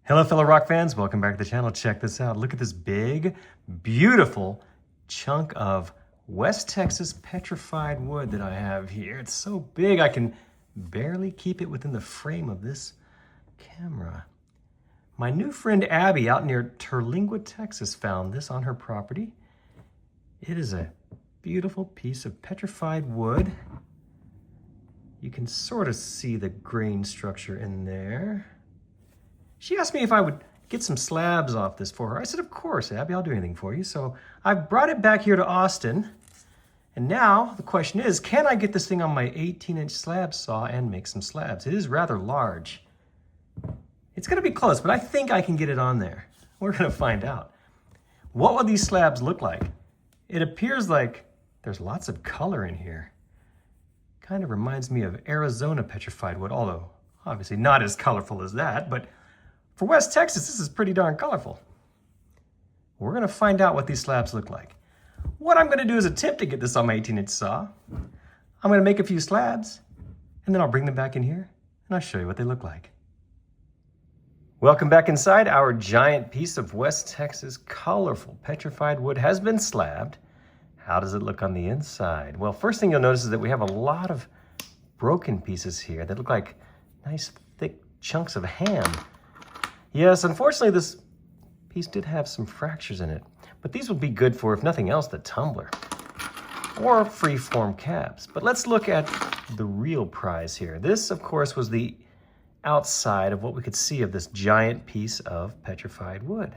Hello, fellow rock fans. Welcome back to the channel. Check this out. Look at this big, beautiful chunk of West Texas petrified wood that I have here. It's so big I can barely keep it within the frame of this camera. My new friend Abby out near Terlingua, Texas found this on her property. It is a beautiful piece of petrified wood. You can sort of see the grain structure in there. She asked me if I would get some slabs off this for her. I said, of course, Abby, I'll do anything for you. So I've brought it back here to Austin. And now the question is, can I get this thing on my 18-inch slab saw and make some slabs? It is rather large. It's gonna be close, but I think I can get it on there. We're gonna find out. What will these slabs look like? It appears like there's lots of color in here. Kind of reminds me of Arizona petrified wood, although obviously not as colorful as that, but for West Texas, this is pretty darn colorful. We're gonna find out what these slabs look like. What I'm gonna do is attempt to get this on my 18-inch saw. I'm gonna make a few slabs, and then I'll bring them back in here, and I'll show you what they look like. Welcome back inside. Our giant piece of West Texas colorful petrified wood has been slabbed. How does it look on the inside? Well, first thing you'll notice is that we have a lot of broken pieces here that look like nice thick chunks of ham. Yes, unfortunately, this piece did have some fractures in it, but these would be good for, if nothing else, the tumbler or free-form cabs. But let's look at the real prize here. This, of course, was the outside of what we could see of this giant piece of petrified wood.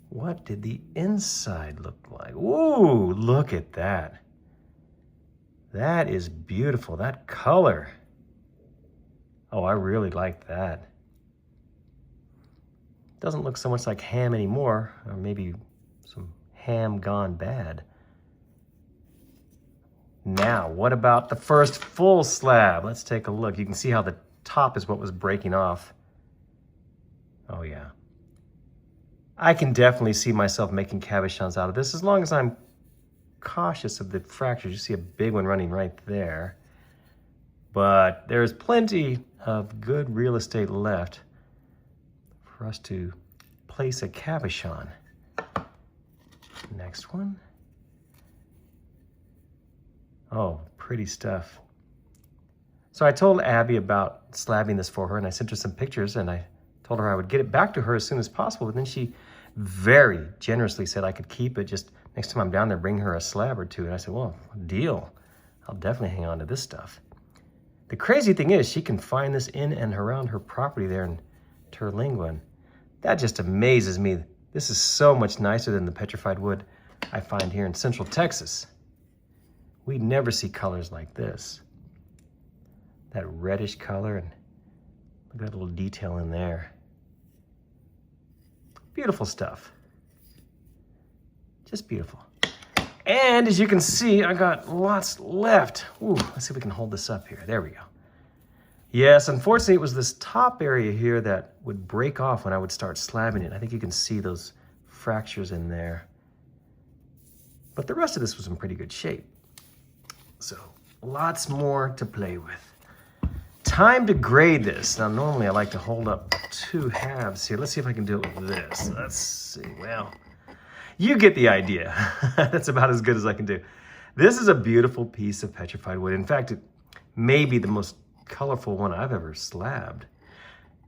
What did the inside look like? Ooh, look at that. That is beautiful, that color. Oh, I really like that. Doesn't look so much like ham anymore, or maybe some ham gone bad. Now, what about the first full slab? Let's take a look. You can see how the top is what was breaking off. Oh yeah. I can definitely see myself making cabochons out of this as long as I'm cautious of the fractures. You see a big one running right there. But there's plenty of good real estate left for us to place a cabochon. Next one. Oh, pretty stuff. So I told Abby about slabbing this for her, and I sent her some pictures, and I told her I would get it back to her as soon as possible, but then she very generously said I could keep it. Just next time I'm down there, bring her a slab or two. And I said, well, deal. I'll definitely hang on to this stuff. The crazy thing is she can find this in and around her property there in Terlingua. That just amazes me. This is so much nicer than the petrified wood I find here in Central Texas. We never see colors like this. That reddish color, and look at that little detail in there. Beautiful stuff. Just beautiful. And as you can see, I got lots left. Ooh, let's see if we can hold this up here. There we go. Yes, unfortunately, it was this top area here that would break off when I would start slabbing it. I think you can see those fractures in there. But the rest of this was in pretty good shape. So, lots more to play with. Time to grade this. Now, normally I like to hold up two halves here. Let's see if I can do it with this. Let's see. Well, you get the idea. That's about as good as I can do. This is a beautiful piece of petrified wood. In fact, it may be the most colorful one I've ever slabbed.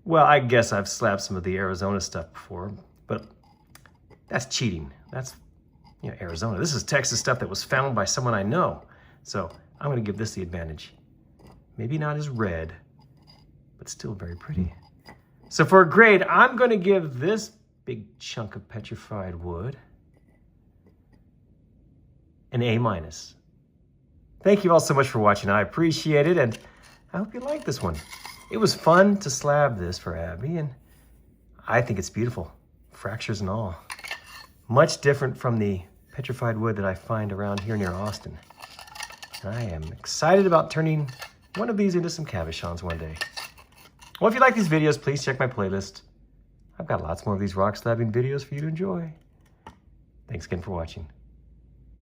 Well, I guess I've slabbed some of the Arizona stuff before, but that's cheating. That's, you know, Arizona. This is Texas stuff that was found by someone I know. So I'm going to give this the advantage. Maybe not as red, but still very pretty. So for a grade, I'm going to give this big chunk of petrified wood an A-. Thank you all so much for watching. I appreciate it, and I hope you like this one. It was fun to slab this for Abby, and I think it's beautiful, fractures and all. Much different from the petrified wood that I find around here near Austin. And I am excited about turning one of these into some cabochons one day. Well, if you like these videos, please check my playlist. I've got lots more of these rock slabbing videos for you to enjoy. Thanks again for watching.